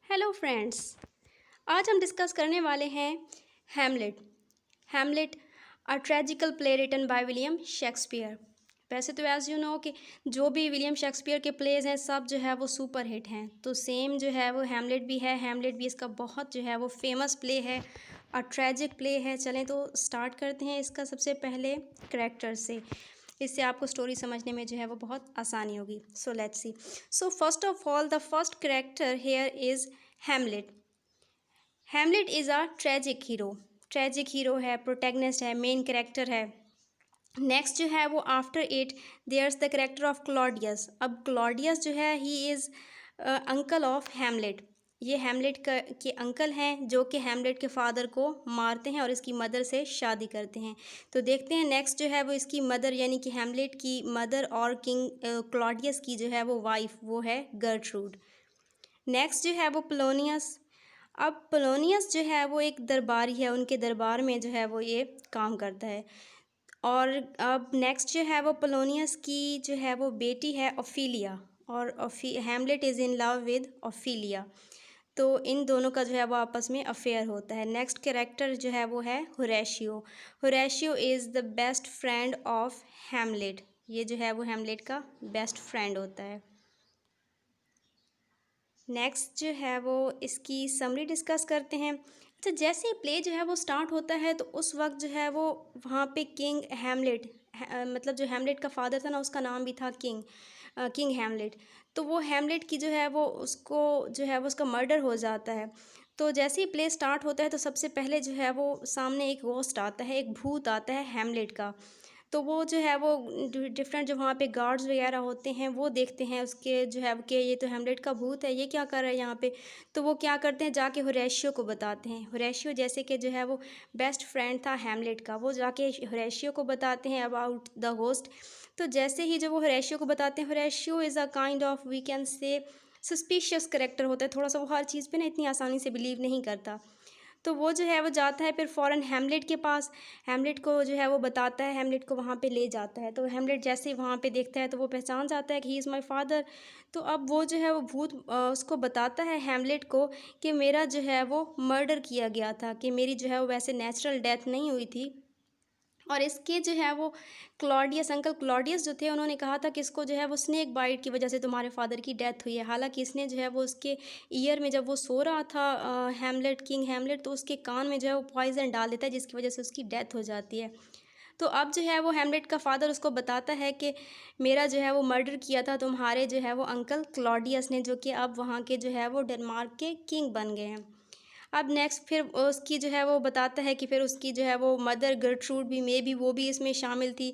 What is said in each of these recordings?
Hello friends. आज हम discuss करने वाले हैं Hamlet. Hamlet a tragical play written by William Shakespeare. वैसे तो एज यू नो कि जो भी विलियम शेक्सपियर के प्लेज हैं सब जो है वो सुपर हिट हैं, तो सेम जो है वो हैमलेट भी है। हैमलेट भी इसका बहुत जो है वो फेमस प्ले है, अ ट्रेजिक प्ले है। चलें तो स्टार्ट करते हैं इसका सबसे पहले करैक्टर से। इससे आपको स्टोरी समझने में जो है वो बहुत आसानी होगी। So let's see. So first of all the first character here is Hamlet. Hamlet is a tragic hero. Tragic hero है, प्रोटैगनिस्ट है, मेन कैरेक्टर है। नेक्स्ट जो है वो after it there's the character of Claudius. अब Claudius जो है he is uncle of Hamlet. ये हैमलेट के अंकल हैं जो कि हैमलेट के फादर को मारते हैं और इसकी मदर से शादी करते हैं। तो देखते हैं नेक्स्ट जो है वो इसकी मदर यानी कि हैमलेट की मदर और किंग क्लॉडियस की जो है वो वाइफ वो है गर्ट्रूड। नेक्स्ट जो है वो पोलोनियस। अब पोलोनियस जो है वो एक दरबारी है, उनके दरबार में जो है वो ये काम करता है। और अब नेक्स्ट जो है वो पोलोनियस की जो है वो बेटी है ओफिलिया, और Hamlet is in love with Ophelia. तो इन दोनों का जो है वो आपस में अफेयर होता है। नेक्स्ट कैरेक्टर जो है वो है Horatio. Horatio is the best friend of Hamlet. ये जो है वो हैमलेट का बेस्ट फ्रेंड होता है। नेक्स्ट जो है वो इसकी समरी डिस्कस करते हैं। अच्छा, जैसे प्ले जो है वो स्टार्ट होता है तो उस वक्त जो है वो वहाँ पे किंग हैमलेट मतलब जो हैमलेट का फादर था ना उसका नाम भी था किंग हैमलेट। तो वो हैमलेट की जो है वो उसको जो है वो उसका मर्डर हो जाता है। तो जैसे ही प्ले स्टार्ट होता है तो सबसे पहले जो है वो सामने एक गोस्ट आता है, एक भूत आता है हैमलेट का। तो वो जो है वो डिफरेंट जो वहाँ पे गार्ड्स वगैरह होते हैं वो देखते हैं उसके जो है कि ये तो हैमलेट का भूत है, ये क्या कर रहा है यहाँ पे। तो वो क्या करते हैं, जाके होरेशियो को बताते हैं। होरेशियो जैसे कि जो है वो बेस्ट फ्रेंड था हैमलेट का, वो जाके होरेशियो को बताते हैं अबाउट द होस्ट। तो जैसे ही जब वो होरेशियो को बताते हैं, Horatio is a kind of we can say suspicious character होता है थोड़ा सा। वो हर चीज़ पे ना इतनी आसानी से बिलीव नहीं करता। तो वो जो है वो जाता है फिर फ़ौरन हैमलेट के पास। हैमलेट को जो है वो बताता है, हैमलेट को वहाँ पे ले जाता है। तो हैमलेट जैसे ही वहाँ पे देखता है तो वो पहचान जाता है कि ही इज़ माय फादर। तो अब वो जो है वो भूत उसको बताता है हैमलेट को कि मेरा जो है वो मर्डर किया गया था, कि मेरी जो है वो वैसे नेचुरल डेथ नहीं हुई थी। और इसके जो है वो क्लॉडियस अंकल क्लॉडियस जो थे उन्होंने कहा था कि इसको जो है वो स्नेक बाइट की वजह से तुम्हारे फादर की डेथ हुई है। हालांकि इसने जो है वो उसके ईयर में जब वो सो रहा था हैमलेट किंग हैमलेट, तो उसके कान में जो है वो पॉइजन डाल देता है जिसकी वजह से उसकी डेथ हो जाती है। तो अब जो है वो हैमलेट का फादर उसको बताता है कि मेरा जो है वो मर्डर किया था तुम्हारे जो है वो अंकल क्लॉडियस ने, जो कि अब वहाँ के जो है वो डेनमार्क के किंग बन गए हैं। अब नेक्स्ट फिर उसकी जो है वो बताता है कि फिर उसकी जो है वो मदर गर्ट्रूड भी मे बी वो भी इसमें शामिल थी,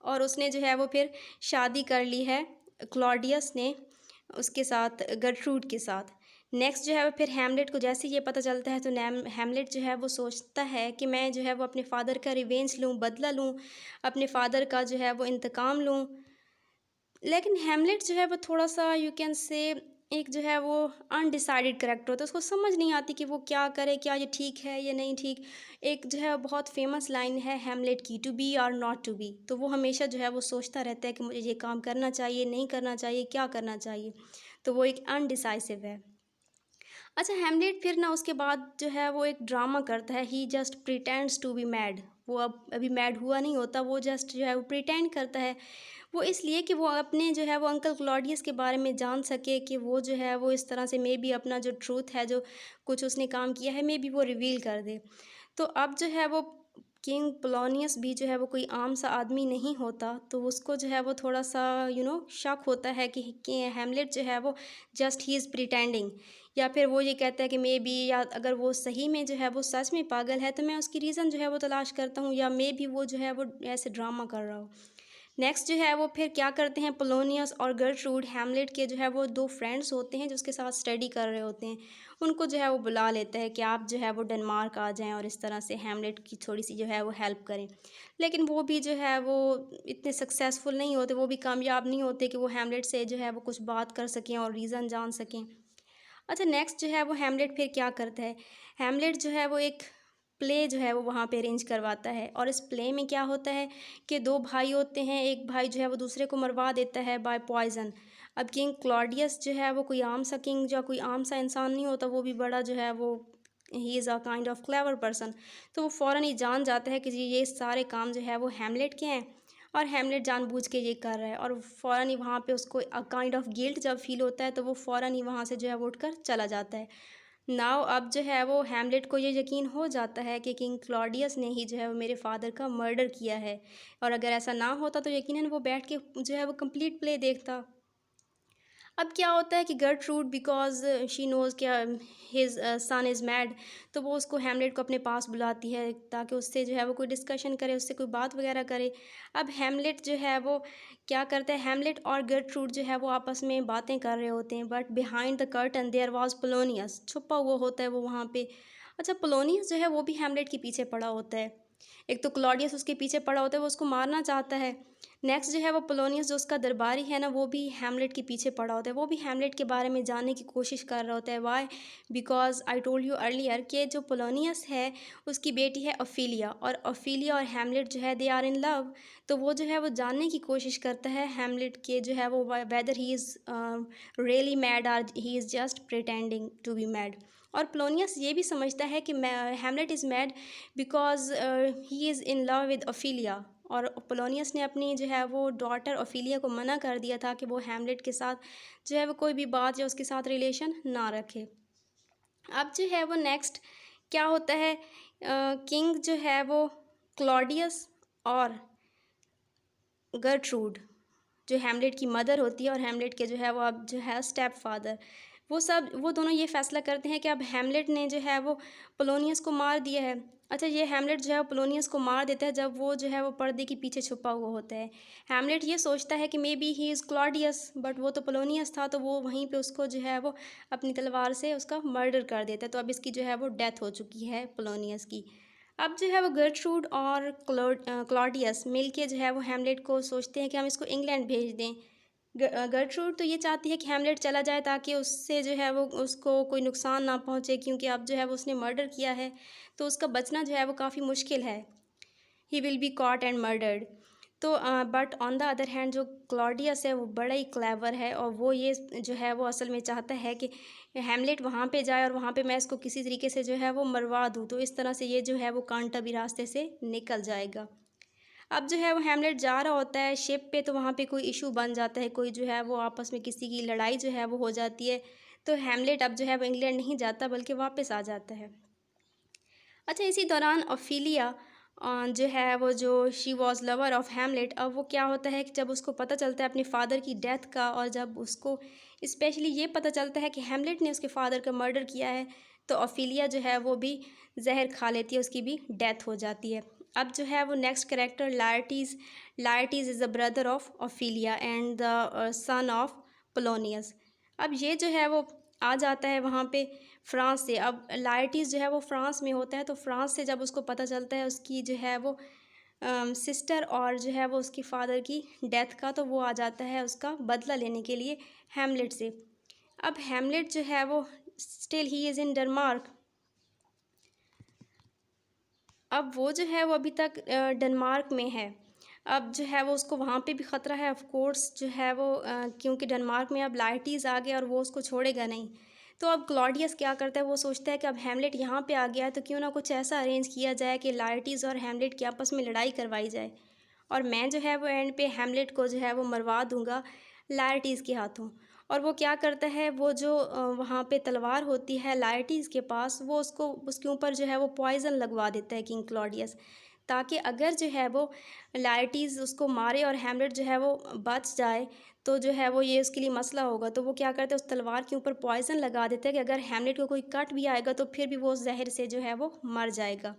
और उसने जो है वो फिर शादी कर ली है क्लॉडियस ने उसके साथ, गर्ट्रूड के साथ। नेक्स्ट जो है वो फिर हैमलेट को जैसे ये पता चलता है तो हैमलेट जो है वो सोचता है कि मैं जो है वो अपने फ़ादर का रिवेंज लूँ, बदला लूँ, अपने फ़ादर का जो है वो इंतकाम लूँ। लेकिन हैमलेट जो है वो थोड़ा सा यू कैन से एक जो है वो अनडिसाइडेड करेक्टर होता है। उसको समझ नहीं आती कि वो क्या करे, क्या ये ठीक है या नहीं ठीक। एक जो है बहुत फेमस लाइन है हैमलेट की, टू बी और नॉट टू बी। तो वो हमेशा जो है वो सोचता रहता है कि मुझे ये काम करना चाहिए, नहीं करना चाहिए, क्या करना चाहिए। तो वो एक अनडिसाइसिव है। अच्छा, हैमलेट फिर ना उसके बाद जो है वो एक ड्रामा करता है, he just pretends to be mad. वो अब अभी मैड हुआ नहीं होता, वो जस्ट जो है वो प्रिटेंड करता है। वो इसलिए कि वो अपने जो है वो अंकल क्लॉडियस के बारे में जान सके कि वो जो है वो इस तरह से मे बी अपना जो ट्रूथ है, जो कुछ उसने काम किया है, मे बी वो रिवील कर दे। तो अब जो है वो किंग पोलोनियस भी जो है वो कोई आम सा आदमी नहीं होता, तो उसको जो है वो थोड़ा सा शक होता है कि हैमलेट जो है वो जस्ट ही इज़ प्रिटेंडिंग, या फिर वो ये कहता है कि मे बी, या अगर वो सही में जो है वो सच में पागल है तो मैं उसकी रीज़न जो है वो तलाश करता हूँ, या मे बी वो जो है वो ऐसे ड्रामा कर रहा हो। नेक्स्ट जो है वो फिर क्या करते हैं, पोलोनियस और गर्ट्रूड हैमलेट के जो है वो दो फ्रेंड्स होते हैं जो उसके साथ स्टडी कर रहे होते हैं, उनको जो है वो बुला लेता है कि आप जो है वो डेनमार्क आ जाएं और इस तरह से हैमलेट की थोड़ी सी जो है वो हेल्प करें। लेकिन वो भी जो है वो इतने सक्सेसफुल नहीं होते, वो भी कामयाब नहीं होते कि वो हैमलेट से जो है वो कुछ बात कर सकें और रीज़न जान सकें। अच्छा, नेक्स्ट जो है वो हैमलेट फिर क्या करता है, हैमलेट जो है वो एक प्ले जो है वो वहाँ पे अरेंज करवाता है। और इस प्ले में क्या होता है कि दो भाई होते हैं, एक भाई जो है वो दूसरे को मरवा देता है बाय पॉइज़न। अब किंग क्लॉडियस जो है वो कोई आम सा किंग या कोई आम सा इंसान नहीं होता, वो भी बड़ा जो है वो he is a kind of clever person. तो वो फ़ौरन ही जान जाता है कि जी ये सारे काम जो है वो हैमलेट के हैं और हैमलेट जानबूझ के ये कर रहा है, और फ़ौरन ही वहाँ पे उसको अ काइंड ऑफ गिल्ट जब फ़ील होता है तो वो फ़ौरन ही वहाँ से जो है वो उठकर चला जाता है। नाउ अब जो है वो हैमलेट को ये यकीन हो जाता है कि किंग क्लॉडियस ने ही जो है वो मेरे फादर का मर्डर किया है, और अगर ऐसा ना होता तो यकीनन वो बैठ के जो है वो कंप्लीट प्ले देखता। अब क्या होता है कि गर्टरूड बिकॉज़ शी नोज़ क्या हिज़ सन इज़ मैड, तो वो उसको हैमलेट को अपने पास बुलाती है ताकि उससे जो है वो कोई डिस्कशन करे, उससे कोई बात वगैरह करे। अब हैमलेट जो है वो क्या करता है, हैमलेट और गर्टरूड जो है वो आपस में बातें कर रहे होते हैं, but behind the curtain there was Polonius, छुपा हुआ होता है वो वहाँ पे। अच्छा, पोलोनियस जो है वो भी हैमलेट के पीछे पड़ा होता है। एक तो क्लॉडियस उसके पीछे पड़ा होता है, वो उसको मारना चाहता है। नेक्स्ट जो है वो पोलोनियस जो उसका दरबारी है ना, वो भी हैमलेट के पीछे पड़ा होता है, वो भी हैमलेट के बारे में जानने की कोशिश कर रहा होता है। Why? Because I told you earlier कि जो पोलोनियस है उसकी बेटी है ओफिलिया, और ओफिलिया और हैमलेट जो है दे आर इन लव। तो वो जो है वो जानने की कोशिश करता है हैमलेट के जो है वो whether he is really mad और he is just pretending to be mad. और पोलोनियस ये भी समझता है कि Hamlet is mad because he is in love with Ophelia, और पोलोनियस ने अपनी जो है वो डॉटर ओफिलिया को मना कर दिया था कि वो हैमलेट के साथ जो है वो कोई भी बात या उसके साथ रिलेशन ना रखे। अब जो है वो नेक्स्ट क्या होता है, किंग जो है वो क्लॉडियस और गर्ट्रूड जो हैमलेट की मदर होती है और हैमलेट के जो है वो अब जो है स्टेप फादर, वो दोनों ये फैसला करते हैं कि अब हैमलेट ने जो है वो पोलोनियस को मार दिया है। अच्छा, ये हैमलेट जो है वो पोलोनियस को मार देता है जब वो जो है वो पर्दे के पीछे छुपा हुआ होता है। हैमलेट ये सोचता है कि may be he is Claudius, but वो तो पोलोनियस था, तो वो वहीं पे उसको जो है वो अपनी तलवार से उसका मर्डर कर देता है। तो अब इसकी जो है वो डेथ हो चुकी है पोलोनियस की। अब जो है वो गर्ट्रूड और क्लॉडियस मिल के जो है वो हैमलेट को सोचते हैं कि हम इसको इंग्लैंड भेज दें। गर्ट्रूड तो ये चाहती है कि हैमलेट चला जाए ताकि उससे जो है वो उसको कोई नुकसान ना पहुंचे, क्योंकि अब जो है वो उसने मर्डर किया है तो उसका बचना जो है वो काफ़ी मुश्किल है। He will be caught and murdered. तो but on the other hand जो क्लॉडियस है वो बड़ा ही क्लेवर है, और वो ये जो है वो असल में चाहता है कि हैमलेट वहाँ पे जाए और वहाँ पे मैं इसको किसी तरीके से जो है वो मरवा दूँ, तो इस तरह से ये जो है वो कांटा भी रास्ते से निकल जाएगा। अब जो है वो हैमलेट जा रहा होता है शिप पे, तो वहाँ पे कोई इशू बन जाता है, कोई जो है वो आपस में किसी की लड़ाई जो है वो हो जाती है। तो हैमलेट अब जो है वो इंग्लैंड नहीं जाता बल्कि वापस आ जाता है। अच्छा, इसी दौरान ओफिलिया जो है वो जो she was lover of Hamlet, अब वो क्या होता है कि जब उसको पता चलता है अपने फादर की डेथ का, और जब उसको स्पेशली ये पता चलता है कि हैमलेट ने उसके फादर का मर्डर किया है, तो ओफिलिया जो है वो भी जहर खा लेती है, उसकी भी डेथ हो जाती है। अब जो है वो next character Laertes. Laertes is the brother of Ophelia and the son of Polonius. अब ये जो है वो आ जाता है वहाँ पे फ्रांस से। अब लायर्टीज़ जो है वो फ्रांस में होता है, तो फ्रांस से जब उसको पता चलता है उसकी जो है वो सिस्टर और जो है वो उसकी फादर की डेथ का, तो वो आ जाता है उसका बदला लेने के लिए हैमलेट से। अब हैमलेट जो है वो still he is in Denmark. अब वो जो है वो अभी तक डेनमार्क में है। अब जो है वो उसको वहाँ पे भी ख़तरा है ऑफ़ कोर्स जो है वो क्योंकि डेनमार्क में अब लायर्टीज़ आ गया और वो उसको छोड़ेगा नहीं। तो अब क्लॉडियस क्या करता है, वो सोचता है कि अब हैमलेट यहाँ पे आ गया है तो क्यों ना कुछ ऐसा अरेंज किया जाए कि लायर्टीज़ और हैमलेट की आपस में लड़ाई करवाई जाए, और मैं जो है वो एंड पे हैमलेट को जो है वो मरवा दूँगा लायर्टीज़ के हाथों। और वो क्या करता है, वो जो वहाँ पे तलवार होती है लायर्टीज़ के पास, वो उसको उसके ऊपर जो है वो पॉइज़न लगवा देता है किंग क्लॉडियस, ताकि अगर जो है वो लायर्टीज़ उसको मारे और हैमलेट जो है वो बच जाए, तो जो है वो ये उसके लिए मसला होगा। तो वो क्या करता है, उस तलवार के ऊपर पॉइज़न लगा देता है कि अगर हैमलेट को कोई कट भी आएगा तो फिर भी वो उस जहर से जो है वो मर जाएगा।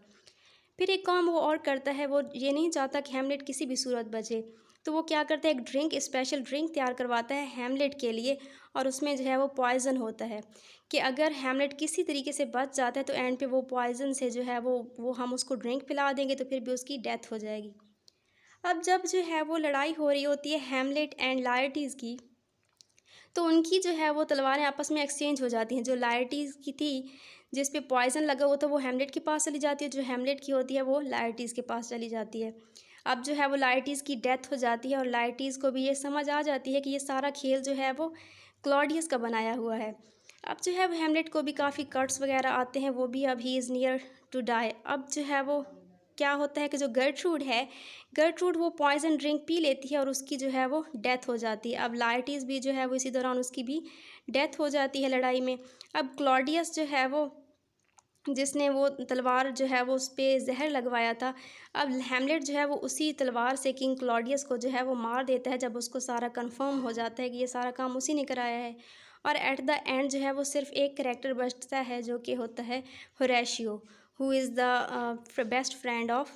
फिर एक काम वो और करता है, वो ये नहीं चाहता कि हैमलेट किसी भी सूरत बचे, तो वो क्या करता है, एक ड्रिंक स्पेशल ड्रिंक तैयार करवाता है हैमलेट के लिए, और उसमें जो है वो पॉइज़न होता है कि अगर हैमलेट किसी तरीके से बच जाता है तो एंड पे वो पॉइज़न से जो है वो हम उसको ड्रिंक पिला देंगे तो फिर भी उसकी डेथ हो जाएगी। अब जब जो है वो लड़ाई हो रही होती है हैमलेट एंड लायर्टीज़ की, तो उनकी जो है वो तलवारें आपस में एक्सचेंज हो जाती हैं। जो लायर्टीज़ की थी जिस पे पॉइज़न लगा हुआ था वो हैमलेट के पास चली जाती है, जो हैमलेट की होती है वो लायर्टीज़ के पास चली जाती है। अब जो है वो लाइटिस की डेथ हो जाती है और लाइटिस को भी ये समझ आ जाती है कि ये सारा खेल जो है वो क्लॉडियस का बनाया हुआ है। अब जो है वो हेमलेट को भी काफ़ी कट्स वगैरह आते हैं, वो भी अब he is near to die. अब जो है वो क्या होता है कि जो गर्ट्रूड है, गर्ट्रूड वो पॉइजन ड्रिंक पी लेती है और उसकी जो है वो डेथ हो जाती है। अब लाइटिस भी जो है वो इसी दौरान उसकी भी डेथ हो जाती है लड़ाई में। अब क्लॉडियस जो है वो, जिसने वो तलवार जो है वो उस पे ज़हर लगवाया था, अब हेमलेट जो है वो उसी तलवार से किंग क्लॉडियस को जो है वो मार देता है, जब उसको सारा कंफर्म हो जाता है कि ये सारा काम उसी ने कराया है। और एट द एंड जो है वो सिर्फ एक कैरेक्टर बचता है, जो कि होता है Horatio, who is the best friend of